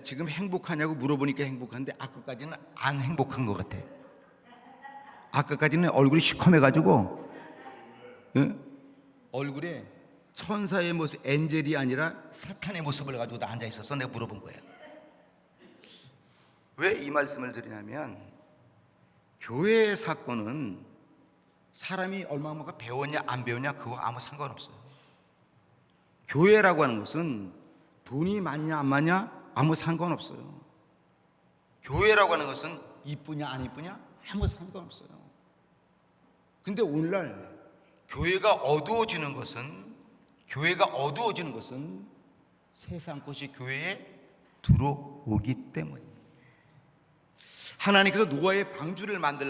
지금 행복하냐고 물어보니까 행복한데 아까까지는 안 행복한 것 같아. 아까까지는 얼굴이 시커매가지고 얼굴에 천사의 모습, 엔젤이 아니라 사탄의 모습을 가지고 나 앉아 있어서 내가 물어본 거야. 왜 이 말씀을 드리냐면, 교회의 사건은 사람이 얼마만큼 배웠냐 안 배웠냐 그거 아무 상관없어요. 교회라고 하는 것은 돈이 많냐 안 많냐 아무 상관없어요. 교회라고 하는 것은 이쁘냐 안 이쁘냐 아무 상관없어요. 근데 오늘날 교회가 어두워지는 것은 세상 것이 교회에 들어오기 때문입니다. 하나님께서 노아의 방주를 만들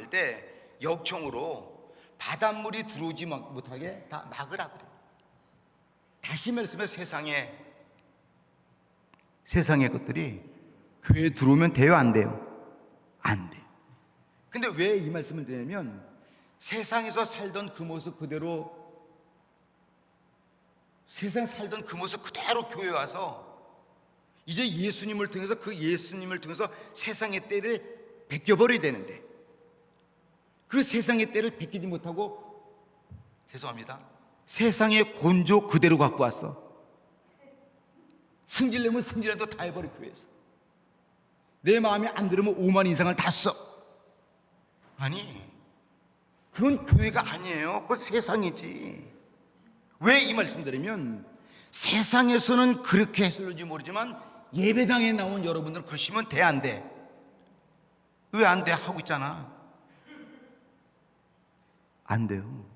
때 역청으로 바닷물이 들어오지 못하게 다 막으라고 그래요. 다시 말씀해, 세상의 것들이 교회에 들어오면 돼요 안 돼요? 안 돼요. 근데 왜 이 말씀을 드리냐면, 세상에서 살던 그 모습 그대로 교회에 와서 이제 예수님을 통해서 세상의 때를 벗겨버려야 되는데, 그 세상의 때를 벗기지 못하고 세상의 곤조 그대로 갖고 왔어. 승질내면 승질라도 다 해버려. 교회에서 내 마음에 안 들으면 5만 인상을 다 써. 아니, 그건 교회가 아니에요. 그건 세상이지. 왜 이 말씀 드리면, 세상에서는 그렇게 했을지 모르지만 예배당에 나온 여러분들은 그러시면 돼 안 돼? 왜 안 돼? 하고 있잖아. 안 돼요.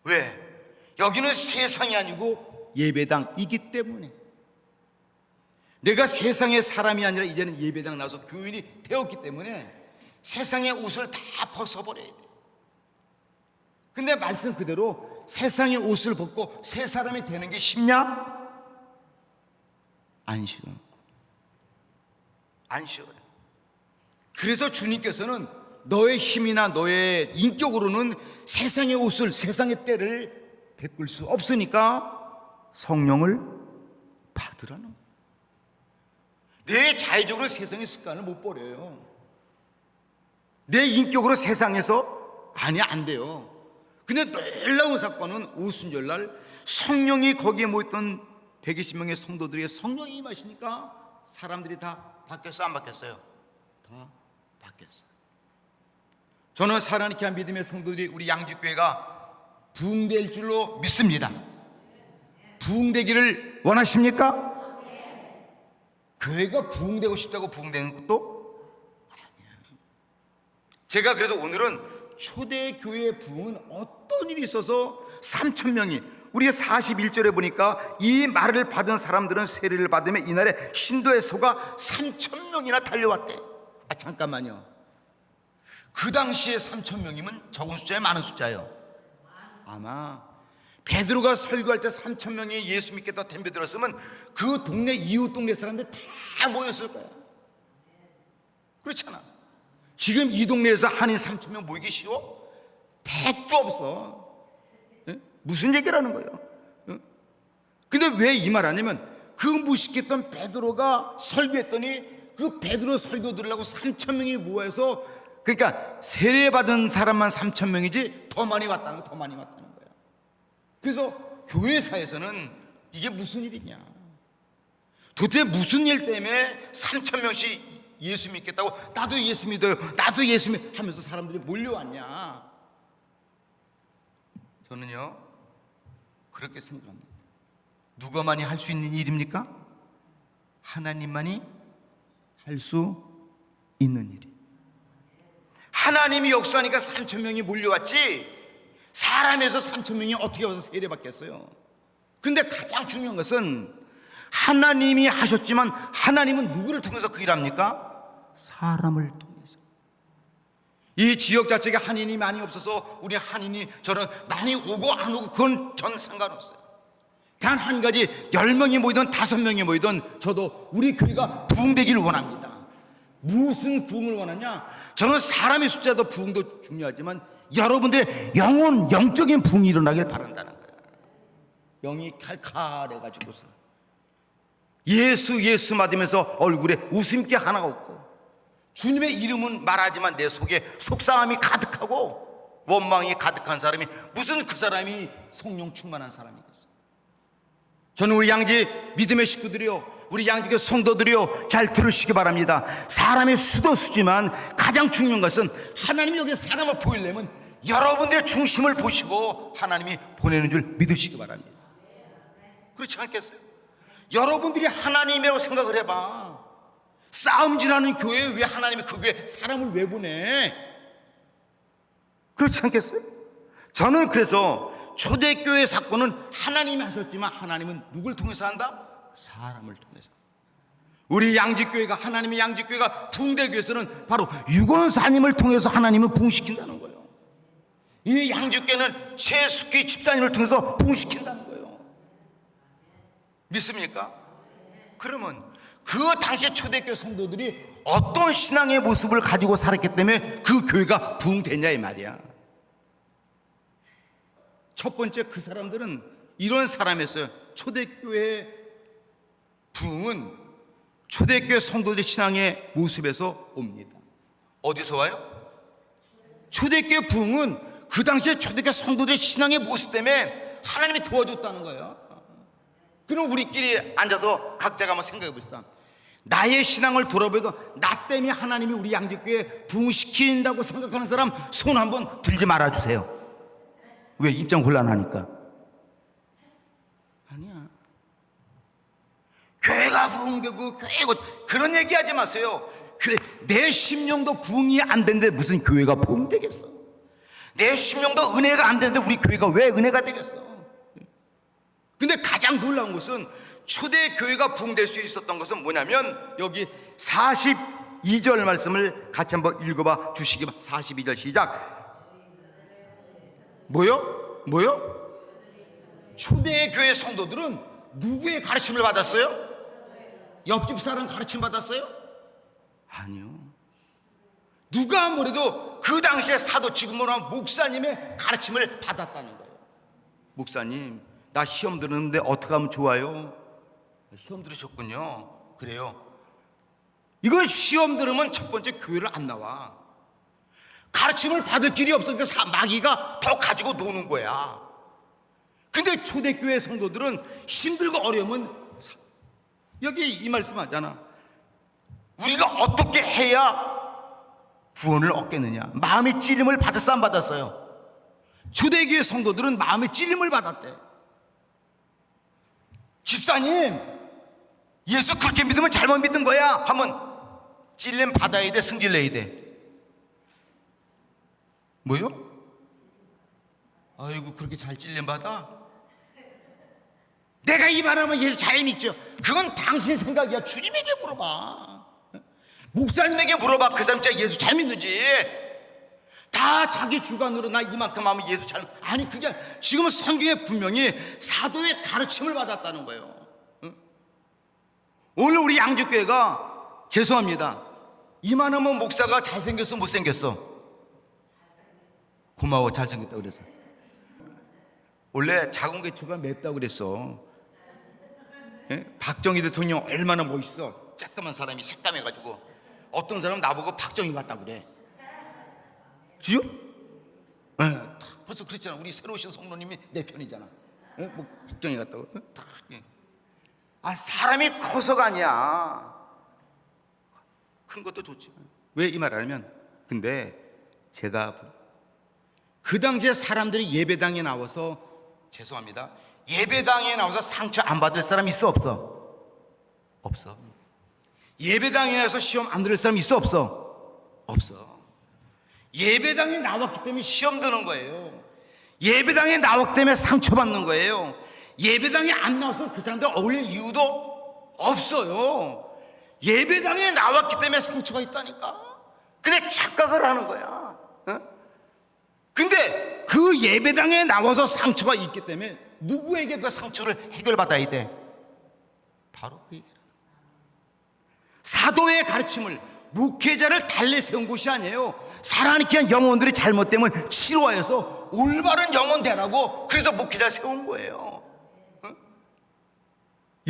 왜? 여기는 세상이 아니고 예배당이기 때문에. 내가 세상의 사람이 아니라 이제는 예배당 나와서 교인이 되었기 때문에 세상의 옷을 다 벗어버려야 돼. 근데 말씀 그대로 세상의 옷을 벗고 새 사람이 되는 게 쉽냐? 안 쉬워요. 안 쉬워요. 그래서 주님께서는 너의 힘이나 너의 인격으로는 세상의 옷을, 세상의 때를 베꿀 수 없으니까 성령을 받으라는 거예요. 내 자의적으로 세상의 습관을 못 버려요. 내 인격으로 세상에서 안 돼요. 근데 놀라운 사건은 오순절날 성령이 거기에 모였던 120명의 성도들에게 성령이 임하시니까 사람들이 다 바뀌었어, 안 바뀌었어요? 다 바뀌었어요. 저는 사랑하는 귀한 믿음의 성도들이 우리 양지교회가 부흥될 줄로 믿습니다. 부흥되기를 원하십니까? 교회가 부흥되고 싶다고 부흥되는 것도 아니야. 제가 그래서 오늘은 초대교회 부흥은 어떤 일이 있어서 3,000명이, 우리가 41절에 보니까 이 말을 받은 사람들은 세례를 받으며 이날에 신도의 소가 3,000명이나 달려왔대. 잠깐만요. 그 당시에 3,000명이면 적은 숫자예요, 많은 숫자예요? 아마 베드로가 설교할 때 3,000명이 예수 믿겠다 덤벼들었으면 그 동네, 이웃 동네 사람들 다 모였을 거야. 그렇잖아. 지금 이 동네에서 한인 3,000명 모이기 쉬워? 택도 없어. 무슨 얘기라는 거예요? 근데 왜 이 말 하냐면, 그 무식했던 베드로가 설교했더니 그 베드로 설교 들으려고 3,000명이 모여서, 그러니까 세례받은 사람만 3,000명이지 더 많이 왔다는 거야. 그래서 교회사에서는 이게 무슨 일이냐, 도대체 무슨 일 때문에 3,000명씩 예수 믿겠다고, 나도 예수 믿어요, 나도 예수 믿 하면서 사람들이 몰려왔냐. 저는요 그렇게 생각합니다. 누가만이 할 수 있는 일입니까? 하나님만이 할 수 있는 일이. 하나님이 역사하니까 3,000명이 몰려왔지, 사람에서 3,000명이 어떻게 와서 세례받겠어요? 그런데 가장 중요한 것은 하나님이 하셨지만, 하나님은 누구를 통해서 그 일합니까? 사람을 통해서. 이 지역 자체가 한인이 많이 없어서 우리 한인이 저는 많이 오고 안 오고 그건 전 상관없어요. 단 한 가지, 10명이 모이든 5명이 모이든 저도 우리 교회가 부흥되기를 원합니다. 무슨 부흥을 원하냐? 저는 사람의 숫자도 부흥도 중요하지만 여러분들의 영적인 부흥이 일어나길 바란다는 거예요. 영이 칼칼해가지고서 예수 예수 맞으면서 얼굴에 웃음기 하나가 없고, 주님의 이름은 말하지만 내 속에 속상함이 가득하고 원망이 가득한 사람이 무슨 그 사람이 성령 충만한 사람이겠어. 저는 우리 양지 믿음의 식구들이요, 우리 양지교 성도들이요, 잘 들으시기 바랍니다. 사람의 수도 수지만 가장 중요한 것은 하나님이 여기 사람을 보이려면 여러분들의 중심을 보시고 하나님이 보내는 줄 믿으시기 바랍니다. 그렇지 않겠어요? 여러분들이 하나님이라고 생각을 해봐. 싸움질하는 교회에 왜 하나님이 그 교회에 사람을 왜 보내? 그렇지 않겠어요? 저는 그래서 초대교회 사건은 하나님이 하셨지만 하나님은 누굴 통해서 한다? 사람을 통해서. 우리 양지교회가, 하나님의 양지교회가 부흥대교회에서는 바로 유권사님을 통해서 하나님을 부흥시킨다는 거예요. 이 양지교회는 최숙기 집사님을 통해서 부흥시킨다는 거예요. 믿습니까? 그러면 그 당시에 초대교회 성도들이 어떤 신앙의 모습을 가지고 살았기 때문에 그 교회가 부흥됐냐 이 말이야. 첫 번째, 그 사람들은 이런 사람이었어요. 초대교회 부흥은 초대교회 성도들의 신앙의 모습에서 옵니다. 어디서 와요? 초대교회 부흥은 그 당시에 초대교회 성도들의 신앙의 모습 때문에 하나님이 도와줬다는 거예요. 그럼 우리끼리 앉아서 각자가 한번 생각해 봅시다. 나의 신앙을 돌아보면서 나 때문에 하나님이 우리 양지교회 부흥시킨다고 생각하는 사람 손 한번 들지 말아주세요. 왜? 입장 곤란하니까. 아니야. 교회가 부흥되고 교회고 그런 얘기하지 마세요. 내 심령도 부흥이 안 되는데 무슨 교회가 부흥되겠어? 내 심령도 은혜가 안 되는데 우리 교회가 왜 은혜가 되겠어? 근데 가장 놀라운 것은 초대교회가 부흥될 수 있었던 것은 뭐냐면 여기 42절 말씀을 같이 한번 읽어봐 주시기 바랍니다. 42절 시작. 뭐요? 초대교회 성도들은 누구의 가르침을 받았어요? 옆집 사람 가르침 받았어요? 아니요. 누가 아무래도 그 당시에 사도 지금으로 하면 목사님의 가르침을 받았다는 거예요. 목사님, 나 시험 들었는데 어떻게 하면 좋아요? 시험 들으셨군요. 그래요. 이건 시험 들으면 첫 번째 교회를 안 나와. 가르침을 받을 길이 없으니까 마귀가 더 가지고 노는 거야. 근데 초대교회 성도들은 힘들고 어려우면 여기 이 말씀 하잖아. 우리가 어떻게 해야 구원을 얻겠느냐. 마음의 찔림을 받았어 안 받았어요? 초대교회 성도들은 마음의 찔림을 받았대. 집사님, 예수 그렇게 믿으면 잘못 믿은 거야 하면 찔림 받아야 돼, 승질 내야 돼? 뭐요? 아이고 그렇게 잘 찔림 받아? 내가 이 말하면 예수 잘 믿죠? 그건 당신 생각이야. 주님에게 물어봐. 목사님에게 물어봐. 그 사람 진짜 예수 잘 믿는지. 다 자기 주관으로 나 이만큼 하면 예수 잘 믿... 아니 그게 지금은 성경에 분명히 사도의 가르침을 받았다는 거예요. 오늘 우리 양주교회가 죄송합니다. 이만하면 목사가 잘생겼어 못생겼어? 고마워. 잘생겼다 그래서. 원래 작은 게 주가 맵다고 그랬어. 예? 박정희 대통령 얼마나 멋있어. 쬐끄만 사람이 색감해가지고 어떤 사람은 나보고 박정희 같다 그래. 그죠? 예, 벌써 그랬잖아. 우리 새로 오신 성도님이 내 편이잖아. 예? 뭐 박정희 같다고. 예. 아, 사람이 커서가 아니야. 큰 것도 좋지만. 왜 이 말 하냐면, 근데 제가 그 당시에 사람들이 예배당에 나와서, 죄송합니다, 예배당에 나와서 상처 안 받을 사람 있어 없어? 없어. 예배당에 나와서 시험 안 들을 사람 있어 없어? 없어. 예배당에 나왔기 때문에 시험 드는 거예요. 예배당에 나왔기 때문에 상처받는 거예요. 예배당에 안 나와서 그 사람들 어울릴 이유도 없어요. 예배당에 나왔기 때문에 상처가 있다니까. 근데 착각을 하는 거야. 근데 그 예배당에 나와서 상처가 있기 때문에 누구에게 그 상처를 해결받아야 돼? 바로 그 얘기를. 사도의 가르침을, 목회자를 달래 세운 곳이 아니에요. 살아있게 한 영혼들이 잘못되면 치료하여서 올바른 영혼 되라고, 그래서 목회자 세운 거예요.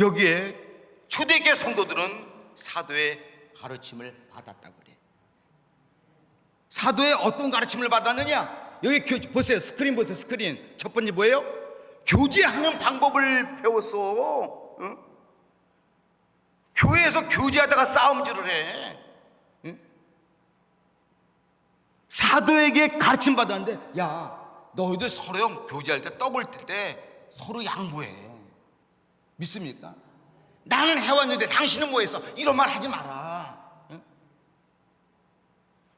여기에 초대교회 성도들은 사도의 가르침을 받았다고 그래. 사도의 어떤 가르침을 받았느냐? 여기 보세요. 스크린 보세요. 스크린. 첫 번째 뭐예요? 교제하는 방법을 배웠어. 응? 교회에서 교제하다가 싸움질을 해. 응? 사도에게 가르침 받았는데, 야, 너희들 서로 교제할 때 떡을 뜰 때 서로 양보해. 믿습니까? 나는 해왔는데 당신은 뭐 했어? 이런 말 하지 마라. 응?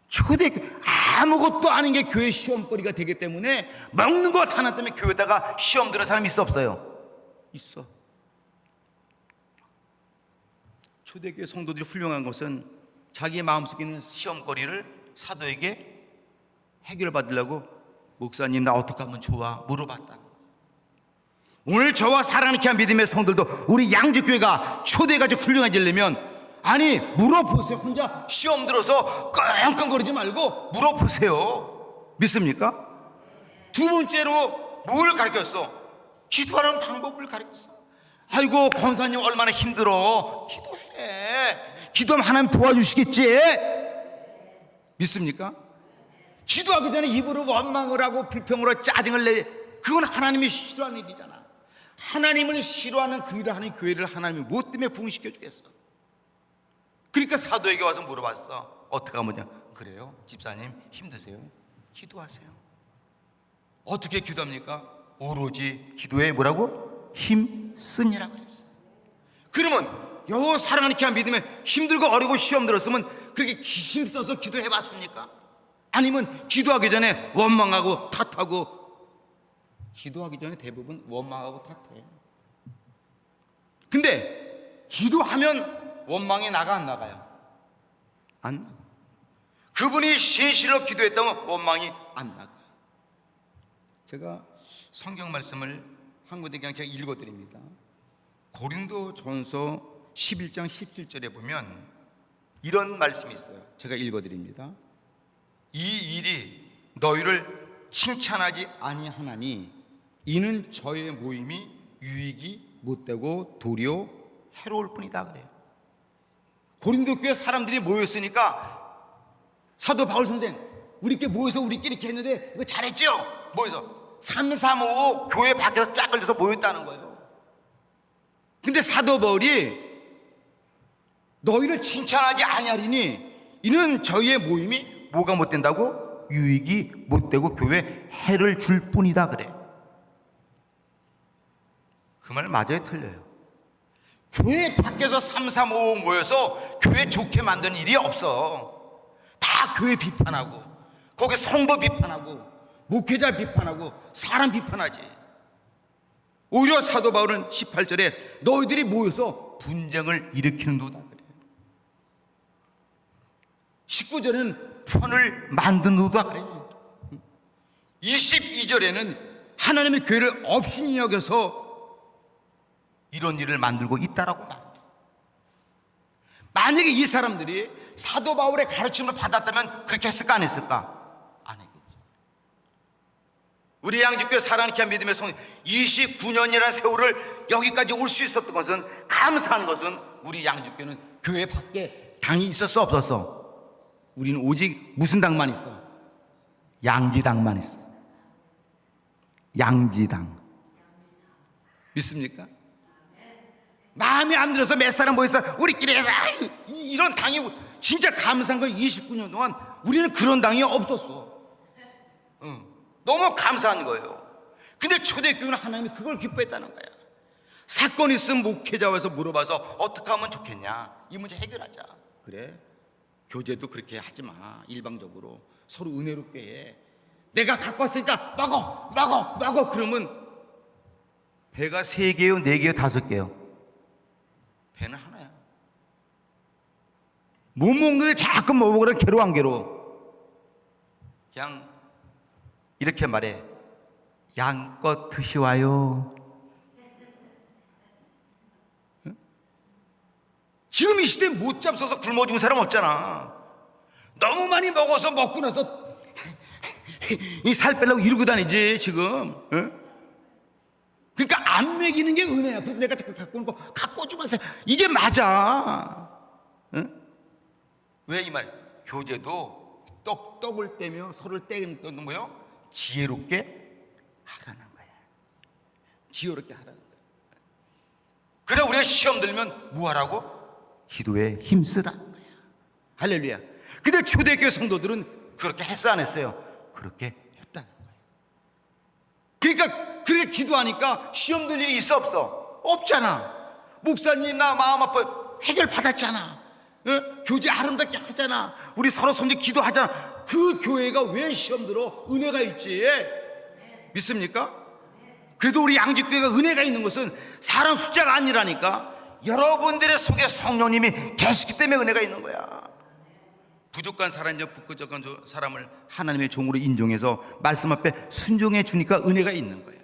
초대교회 아무것도 아닌 게 교회 시험거리가 되기 때문에 먹는 것 하나 때문에 교회에다가 시험 드는 사람이 있어 없어요? 있어. 초대교회 성도들이 훌륭한 것은 자기의 마음속에 있는 시험거리를 사도에게 해결받으려고 목사님 나 어떻게 하면 좋아? 물어봤다는 거예요. 오늘 저와 사랑케 한 믿음의 성들도 우리 양지교회가 초대가지고 훌륭해지려면 아니 물어보세요. 혼자 시험 들어서 끙끙거리지 말고 물어보세요. 믿습니까? 두 번째로 뭘 가르쳤어? 기도하는 방법을 가르쳤어. 아이고 권사님 얼마나 힘들어. 기도해. 기도하면 하나님 도와주시겠지. 믿습니까? 기도하기 전에 입으로 원망을 하고 불평을 하고 짜증을 내, 그건 하나님이 싫어하는 일이잖아. 하나님을 싫어하는 그 일을 하는 교회를 하나님이 무엇 때문에 부흥시켜 주겠어? 그러니까 사도에게 와서 물어봤어. 어떻게 하면 그래요? 집사님 힘드세요? 기도하세요. 어떻게 기도합니까? 오로지 기도에 뭐라고? 힘쓰니라 그랬어요. 그러면 요 사랑하는 귀한 믿음에 힘들고 어리고 시험 들었으면 그렇게 힘써서 기도해 봤습니까? 아니면 기도하기 전에 원망하고 탓하고. 기도하기 전에 대부분 원망하고 탓해. 근데 기도하면 원망이 나가 안 나가요? 안 나가. 그분이 진실로 기도했다면 원망이 안 나가. 제가 성경 말씀을 한 군데 그냥 제가 읽어드립니다. 고린도전서 11장 17절에 보면 이런 말씀이 있어요. 제가 읽어드립니다. 이 일이 너희를 칭찬하지 아니하나니 이는 저의 모임이 유익이 못되고 도리어 해로울 뿐이다 그래요. 고린도 교회 사람들이 모였으니까 사도 바울 선생 우리끼리 모여서 우리끼리 이렇게 했는데 이거 잘했죠? 모여서 335 교회 밖에서 짝 걸려서 모였다는 거예요. 근데 사도 바울이 너희를 칭찬하지 아니하리니 이는 저희의 모임이 뭐가 못된다고? 유익이 못되고 교회에 해를 줄 뿐이다 그래. 그 말 맞아요? 틀려요? 교회 밖에서 335 모여서 교회 좋게 만드는 일이 없어. 다 교회 비판하고 거기 성도 비판하고 목회자 비판하고 사람 비판하지. 오히려 사도 바울은 18절에 너희들이 모여서 분쟁을 일으키는도다 그래. 19절에는 편을 만드는도다 그래. 22절에는 하나님의 교회를 업신이 여겨서 이런 일을 만들고 있다라고 말합니다. 만약에 이 사람들이 사도 바울의 가르침을 받았다면 그렇게 했을까 안 했을까? 안 했겠죠. 우리 양지교회 사랑케 한 믿음의 성 29년이라는 세월을 여기까지 올 수 있었던 것은 감사한 것은 우리 양지교회는 교회 밖에 당이 있었어 없었어? 우리는 오직 무슨 당만 있어? 양지당만 있어. 양지당. 믿습니까? 마음에 안 들어서 몇 사람 모여서 우리끼리 해서 이런 당이 진짜 감사한 거. 29년 동안 우리는 그런 당이 없었어. 너무 감사한 거예요. 근데 초대교회는 하나님이 그걸 기뻐했다는 거야. 사건 있으면 목회자 와서 물어봐서 어떻게 하면 좋겠냐, 이 문제 해결하자. 그래, 교제도 그렇게 하지 마. 일방적으로 서로 은혜롭게 해. 내가 갖고 왔으니까 먹어 그러면 배가 3개요 4개요 5개요? 배는 하나야. 못 먹는데 자꾸 먹으라. 괴로워 안 괴로워? 그냥 이렇게 말해. 양껏 드시와요. 응? 지금 이 시대에 못 잡숴서 굶어 죽은 사람 없잖아. 너무 많이 먹어서 먹고 나서 이 살 빼려고 이러고 다니지 지금. 응? 그러니까 안 먹이는 게 은혜야. 그래서 내가 자꾸 갖고 오는 거 갖고 오지 마세요. 이게 맞아. 응? 왜 이 말? 교제도 떡을 떼며 서로를 떼는 건 뭐요? 지혜롭게 하라는 거야. 지혜롭게 하라는 거야. 그래 우리가 시험 들면 뭐 하라고? 기도에 힘쓰라는 거야. 할렐루야. 근데 초대교회 성도들은 그렇게 했어 안 했어요? 그렇게 했다는 거예요. 그러니까 그렇게 기도하니까 시험 들 일이 있어 없어? 없잖아. 목사님 나 마음 아파요. 해결 받았잖아. 교제 아름답게 하잖아. 우리 서로 손짓 기도하잖아. 그 교회가 왜 시험 들어? 은혜가 있지. 믿습니까? 그래도 우리 양집교회가 은혜가 있는 것은 사람 숫자가 아니라니까. 여러분들의 속에 성령님이 계시기 때문에 은혜가 있는 거야. 부족한 사람이나 부족한 사람을 하나님의 종으로 인정해서 말씀 앞에 순종해 주니까 은혜가 있는 거야.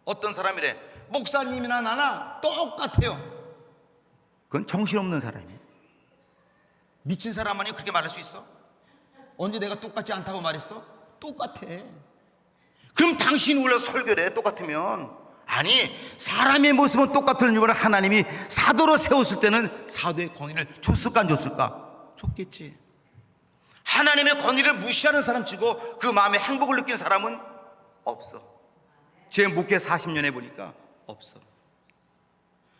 어떤 사람이래, 목사님이나 나나 똑같아요. 그건 정신없는 사람이에요. 미친 사람만이 그렇게 말할 수 있어? 언제 내가 똑같지 않다고 말했어? 똑같아. 그럼 당신이 원래 설교를 해 똑같으면. 아니, 사람의 모습은 똑같은 이유로 하나님이 사도로 세웠을 때는 사도의 권위를 줬을까 안 줬을까? 줬겠지. 하나님의 권위를 무시하는 사람치고 그 마음에 행복을 느끼는 사람은 없어. 제 목회 40년 해보니까 없어.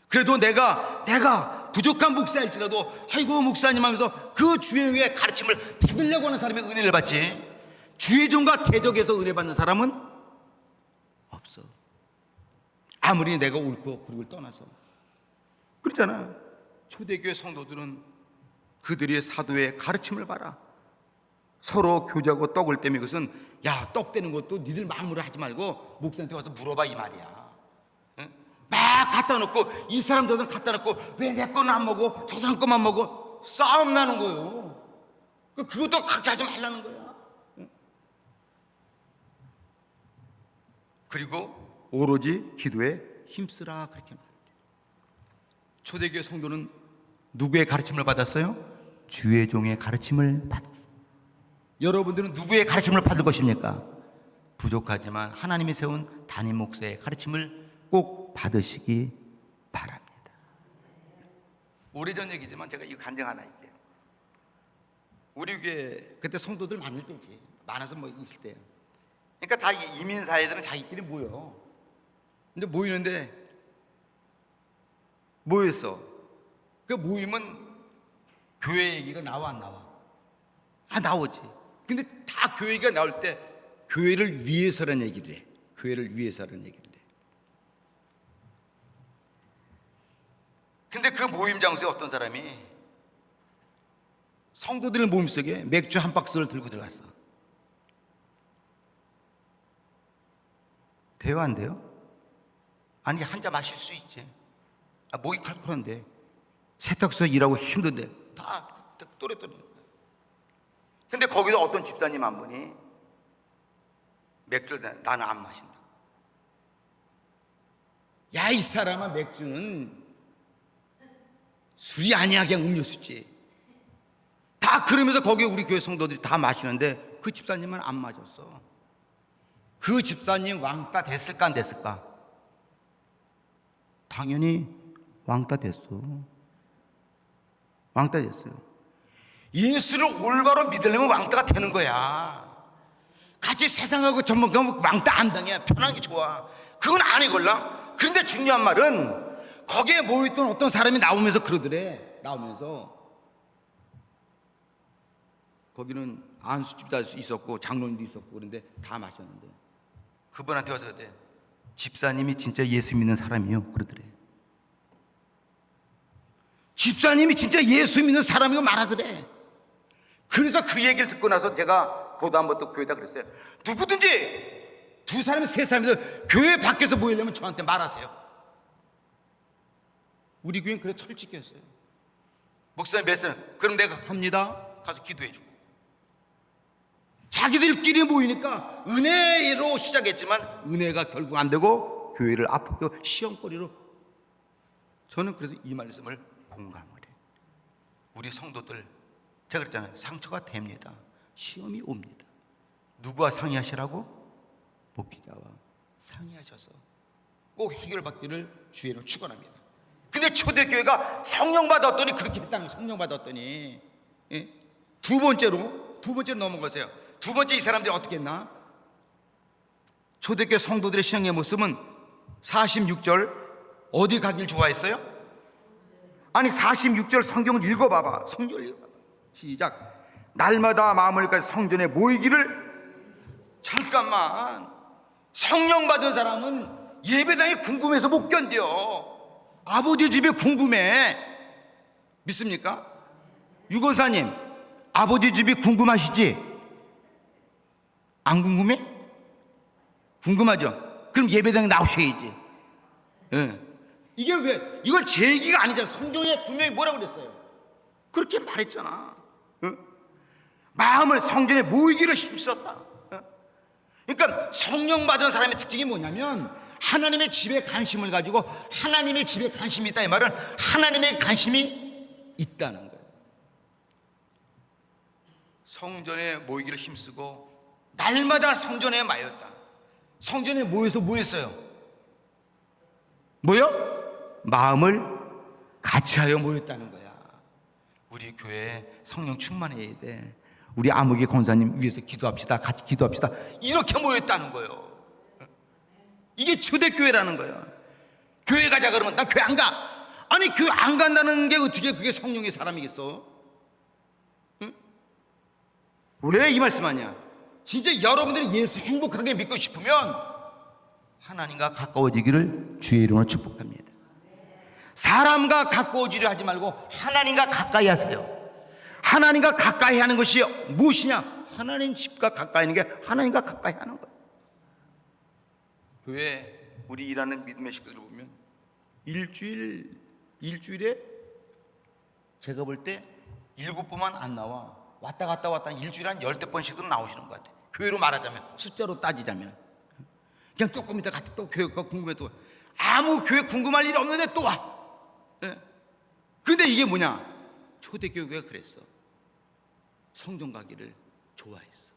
그래도 내가 부족한 목사일지라도 아이고 목사님 하면서 그 주의 위에 가르침을 받으려고 하는 사람의 은혜를 받지, 주의 종과 대적에서 은혜 받는 사람은 없어. 아무리 내가 옳고 그룹을 떠나서. 그렇잖아. 초대교회 성도들은 그들의 사도의 가르침을 봐라. 서로 교제하고 떡을 떼면 그것은 야, 떡 떼는 것도 니들 마음으로 하지 말고 목사한테 와서 물어봐 이 말이야. 응? 막 갖다 놓고 이 사람 저 사람 갖다 놓고 왜 내 거는 안 먹어 저 사람 거만 먹어 싸움 나는 거예요. 그것도 그렇게 하지 말라는 거야. 응? 그리고 오로지 기도에 힘쓰라 그렇게 말해요. 초대교회 성도는 누구의 가르침을 받았어요? 주의 종의 가르침을 받았어요. 여러분들은 누구의 가르침을 받을 것입니까? 부족하지만 하나님이 세운 담임 목사의 가르침을 꼭 받으시기 바랍니다. 오래전 얘기지만 제가 이 간증 하나 할게요. 우리 교회 그때 성도들 많을 때지. 많아서 뭐 있을 때요. 그러니까 다 이민사회들은 자기끼리 모여. 근데 모이는데 모였어. 그 모이면 교회 얘기가 나와 안 나와? 아, 나오지. 근데 다 교회 얘기가 나올 때 교회를 위해서라는 얘기를 해. 교회를 위해서라는 얘기를 해. 근데 그 모임 장소에 어떤 사람이 성도들 모임 속에 맥주 한 박스를 들고 들어갔어. 돼요 안 돼요? 아니, 한 잔 마실 수 있지. 아, 목이 칼칼한데 세탁소에 일하고 힘든데 다 또래또래. 근데 거기서 어떤 집사님 한 분이 맥주를 나는 안 마신다. 야, 이 사람아, 맥주는 술이 아니야, 그냥 음료수지. 다 그러면서 거기에 우리 교회 성도들이 다 마시는데 그 집사님은 안 마셨어. 그 집사님 왕따 됐을까 안 됐을까? 당연히 왕따 됐어. 왕따 됐어요. 예수를 올바로 믿으려면 왕따가 되는 거야. 같이 세상하고 전문가면 왕따 안 당해. 편하게 좋아. 그건 아니걸라. 그런데 중요한 말은 거기에 모였던 어떤 사람이 나오면서 그러더래. 나오면서 거기는 안수집도 있었고 장로님도 있었고 그런데 다 마셨는데 그분한테 와서 그래. 집사님이 진짜 예수 믿는 사람이요 그러더래. 집사님이 진짜 예수 믿는 사람이고 말하더래. 그래서 그 얘기를 듣고 나서 제가 고도 한번 또 교회에다 그랬어요. 누구든지 두 사람 세 사람이서 교회 밖에서 모이려면 저한테 말하세요. 우리 교회는 그래 철칙이 했어요. 목사님 몇 사람? 그럼 내가 갑니다. 가서 기도해주고. 자기들끼리 모이니까 은혜로 시작했지만 은혜가 결국 안 되고 교회를 아프고 시험거리로. 저는 그래서 이 말씀을 공감을 해요. 우리 성도들, 제가 그랬잖아요. 상처가 됩니다. 시험이 옵니다. 누구와 상의하시라고? 목회자와 상의하셔서 꼭 해결받기를 주의 이름으로 축원합니다. 근데 초대교회가 성령 받았더니 그렇게 했다는 거예요. 성령 받았더니. 예? 두 번째로 넘어가세요. 두 번째 이 사람들이 어떻게 했나? 초대교회 성도들의 신앙의 모습은 46절 어디 가길 좋아했어요? 아니 46절 성경을 읽어봐봐. 성경을 읽어봐봐. 시작. 날마다 마음을 가져 성전에 모이기를. 잠깐만, 성령 받은 사람은 예배당이 궁금해서 못 견뎌. 아버지 집이 궁금해. 믿습니까? 유건사님, 아버지 집이 궁금하시지? 안 궁금해? 궁금하죠? 그럼 예배당에 나오셔야지. 예. 이게 왜? 이건 제 얘기가 아니잖아. 성경에 분명히 뭐라고 그랬어요? 그렇게 말했잖아. 예? 마음을 성전에 모이기를 힘썼다. 예? 그러니까 성령 받은 사람의 특징이 뭐냐면 하나님의 집에 관심을 가지고 하나님의 집에 관심이 있다. 이 말은 하나님의 관심이 있다는 거예요. 성전에 모이기를 힘쓰고 날마다 성전에 모였다. 성전에 모여서 뭐 했어요? 뭐요? 마음을 같이하여 모였다는 거야. 우리 교회에 성령 충만해야 돼. 우리 아무개 권사님 위해서 기도합시다. 같이 기도합시다. 이렇게 모였다는 거예요. 이게 초대교회라는 거예요. 교회 가자 그러면 나 교회 안 가. 아니 교회 안 간다는 게 어떻게 그게 성령의 사람이겠어? 응? 왜 이 말씀하냐? 진짜 여러분들이 예수 행복하게 믿고 싶으면 하나님과 가까워지기를 주의 이름으로 축복합니다. 사람과 가까워지려 하지 말고 하나님과 가까이 하세요. 하나님과 가까이 하는 것이 무엇이냐? 하나님 집과 가까이 하는 게 하나님과 가까이 하는 거예요. 교회 우리 일하는 믿음의 식구들을 보면 일주일에 제가 볼 때 7번만 안 나와. 왔다 갔다 일주일에 한 10번씩도 나오시는 것 같아요. 교회로 말하자면, 숫자로 따지자면. 그냥 조금 이따 갔다 또 교회가 궁금해 또 와. 아무 교회 궁금할 일이 없는데 또 와. 예. 근데 이게 뭐냐? 초대교회가 그랬어. 성전 가기를 좋아했어.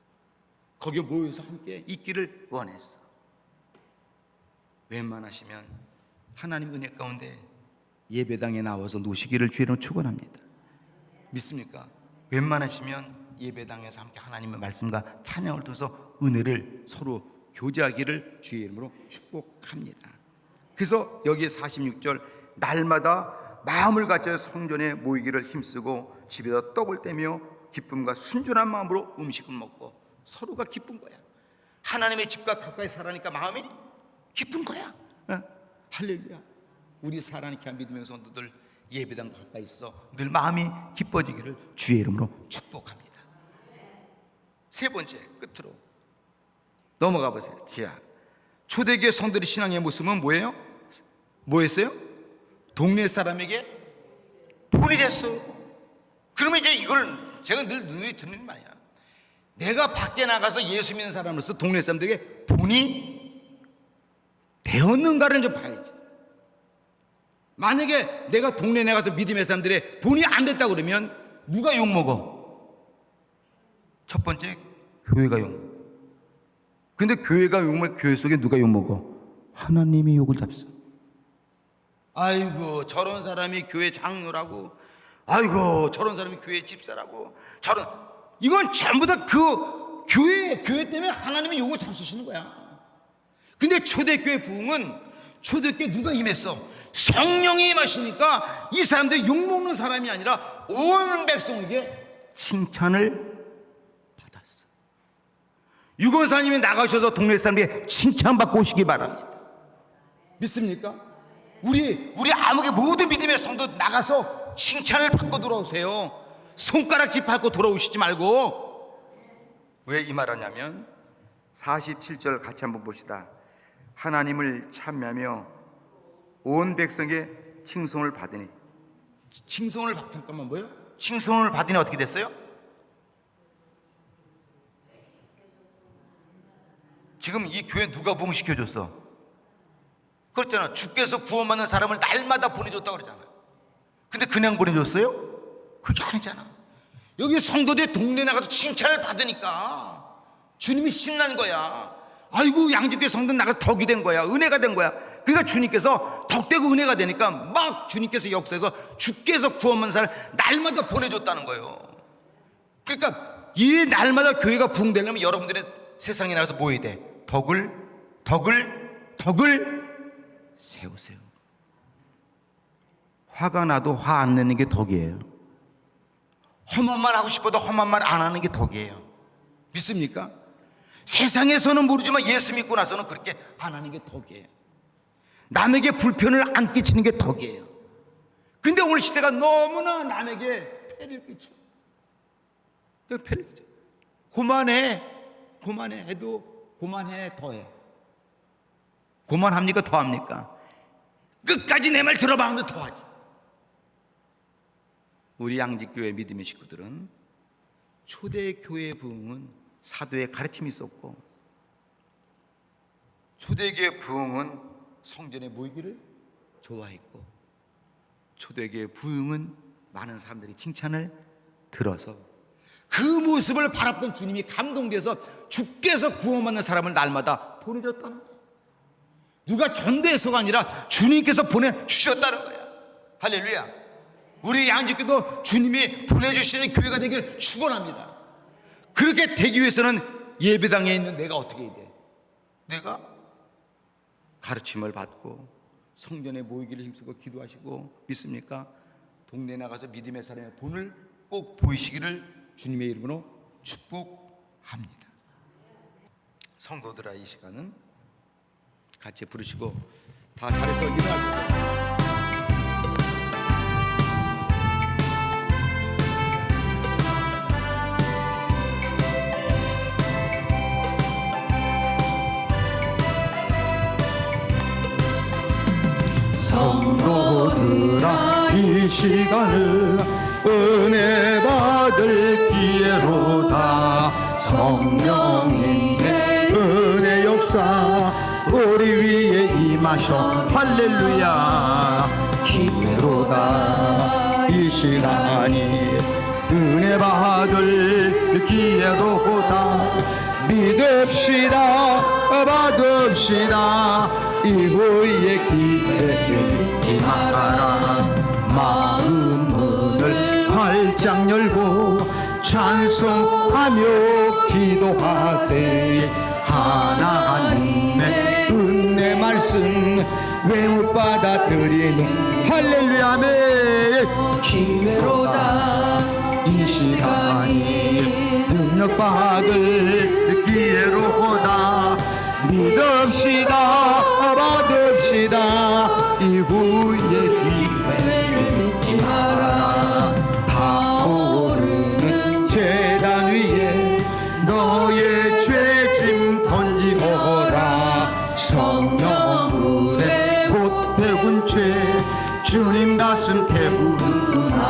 거기에 모여서 함께 있기를 원했어. 웬만하시면 하나님 은혜 가운데 예배당에 나와서 노시기를 주의로 축원합니다. 믿습니까? 웬만하시면 예배당에서 함께 하나님의 말씀과 찬양을 들어서 은혜를 서로 교제하기를 주의 이름으로 축복합니다. 그래서 여기에 46절 날마다 마음을 갖춰 성전에 모이기를 힘쓰고 집에서 떡을 떼며 기쁨과 순전한 마음으로 음식을 먹고 서로가 기쁜 거야. 하나님의 집과 가까이 살아니까 마음이 기쁜 거야. 할렐루야. 우리 살아니까 믿음의 성도들 예배당 가까이 있어 늘 마음이 기뻐지기를 주의 이름으로 축복합니다. 세 번째 끝으로 넘어가 보세요. 자, 초대교회 성도들의 신앙의 모습은 뭐예요? 뭐였어요? 동네 사람에게 본이 됐어요. 그러면 이제 이걸 제가 늘 눈에 드는 말이야. 내가 밖에 나가서 예수 믿는 사람으로서 동네 사람들에게 본이 되었는가를 좀 봐야지. 만약에 내가 동네에 나가서 믿음의 사람들의 본이 안 됐다고 그러면 누가 욕먹어? 첫 번째 교회가 욕먹어. 근데 교회가 욕먹으면 교회 속에 누가 욕먹어? 하나님이 욕을 잡수. 아이고 저런 사람이 교회 장로라고, 아이고 저런 사람이 교회 집사라고, 저런, 이건 전부 다 그 교회 때문에 하나님이 욕을 잡수시는 거야. 근데 초대교회 부흥은 초대교회 누가 임했어? 성령이 임하시니까 이 사람들이 욕먹는 사람이 아니라 온 백성에게 칭찬을 받았어. 유건사님이 나가셔서 동네 사람에게 칭찬받고 오시기 바랍니다. 믿습니까? 우리 아무개 모든 믿음의 성도 나가서 칭찬을 받고 돌아오세요. 손가락질 받고 돌아오시지 말고. 왜 이 말하냐면 47절 같이 한번 봅시다. 하나님을 찬미하며 온 백성의 칭송을 받으니. 칭송을 잠깐만 뭐요? 칭송을 받으니 어떻게 됐어요? 지금 이 교회 누가 부흥시켜줬어? 그렇잖아. 주께서 구원받는 사람을 날마다 보내줬다고 그러잖아. 근데 그냥 보내줬어요? 그게 아니잖아. 여기 성도들 동네 나가서 칭찬을 받으니까 주님이 신난 거야. 아이고 양지교회 성도 나가 덕이 된 거야. 은혜가 된 거야. 그러니까 주님께서 덕되고 은혜가 되니까 막 주님께서 역사에서 주께서 구원받는 사람을 날마다 보내줬다는 거예요. 그러니까 이 날마다 교회가 부흥되려면 여러분들의 세상에 나가서 뭐 해야 돼? 덕을 세우세요. 화가 나도 화 안 내는 게 덕이에요. 험한 말 하고 싶어도 험한 말 안 하는 게 덕이에요. 믿습니까? 세상에서는 모르지만 예수 믿고 나서는 그렇게 안 하는 게 덕이에요. 남에게 불편을 안 끼치는 게 덕이에요. 근데 오늘 시대가 너무나 남에게 폐를 끼쳐. 폐를 끼쳐. 그만해 해도 그만해 더해. 그만합니까 더합니까? 끝까지 내 말 들어봐 하면 더하지. 우리 양직교회 믿음의 식구들은 초대교회 부흥은 사도의 가르침이 있었고, 초대교회 부흥은 성전에 모이기를 좋아했고, 초대교회 부흥은 많은 사람들이 칭찬을 들어서 그 모습을 바라보던 주님이 감동돼서 주께서 구원받는 사람을 날마다 보내줬다는 거예요. 누가 전도해서가 아니라 주님께서 보내주셨다는 거야. 할렐루야. 우리 양직교도 주님이 보내주시는 교회가 되길 축원합니다. 그렇게 되기 위해서는 예배당에 있는 내가 어떻게 해야 돼? 내가 가르침을 받고 성전에 모이기를 힘쓰고 기도하시고, 믿습니까? 동네 나가서 믿음의 사람의 본을 꼭 보이시기를 주님의 이름으로 축복합니다. 성도들아, 이 시간은 같이 부르시고 다 잘해서 일어나세요. 성도들아, 이 시간을 은혜 받을 기회로다. 성령님의 은혜 역사 우리 위에 임하셔. 할렐루야. 기회로다. 이 시간이 은혜 받을 기회로다. 믿읍시다, 받읍시다. 이후의 기회를 잊지 말아라. 마음 문을 활짝 열고 찬송하며 기도하세. 하나님의 은혜 말씀 외울 받아들이는 할렐루야. 아멘. 기회로다. 이 시간이 능력받을 기회로다. 믿읍시다, 받읍시다. 이후의 기회를 잊지 마라. 타오르는 제단 위에 너의 죄짐 던지거라. 성령물에 보태군 죄 주님 가슴 배부르구나.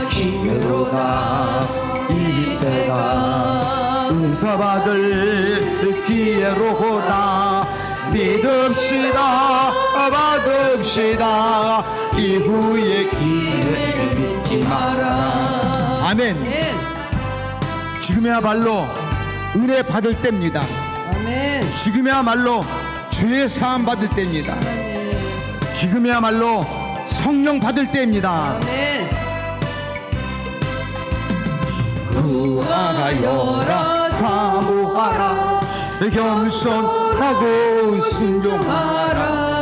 기회로다. 이때가 은사받을 기회로다. 믿읍시다, 받읍시다. 이후의 기회를 잊지 마라. 아멘. 지금이야말로 은혜 받을 때입니다. 아멘. 지금이야말로 죄 사함 받을 때입니다. 지금이야말로 성령 받을 때입니다. 아멘. 구하여라, 사모하라, 겸손하고 순종하라.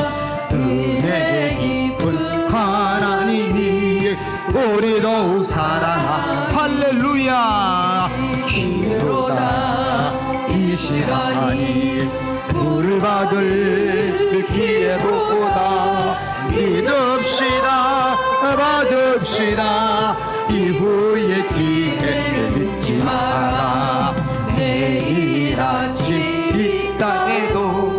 은혜의 깊은 하나님이 우리 더욱 사랑하. 할렐루야. 기회로다. 이 시간이 물을 받을 기회로다. 믿읍시다, 받읍시다. 이후의 기회를 잊지 마라. 내일 아침 이 땅에도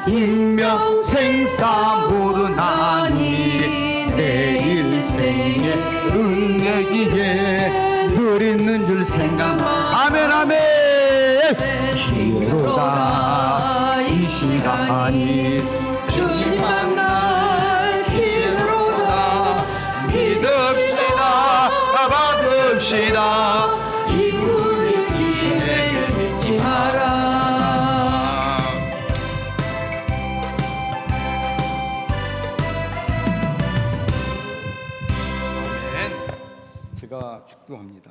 인명생사 모르나니 내일 생에 은혜기에 늘 있는 줄 생각하. 아멘 아멘. 기회로다. 이 시간이 주님 만날 기회로다. 믿읍시다, 받읍시다. 이후의 기회를 잊지 마라. 제가 축도합니다.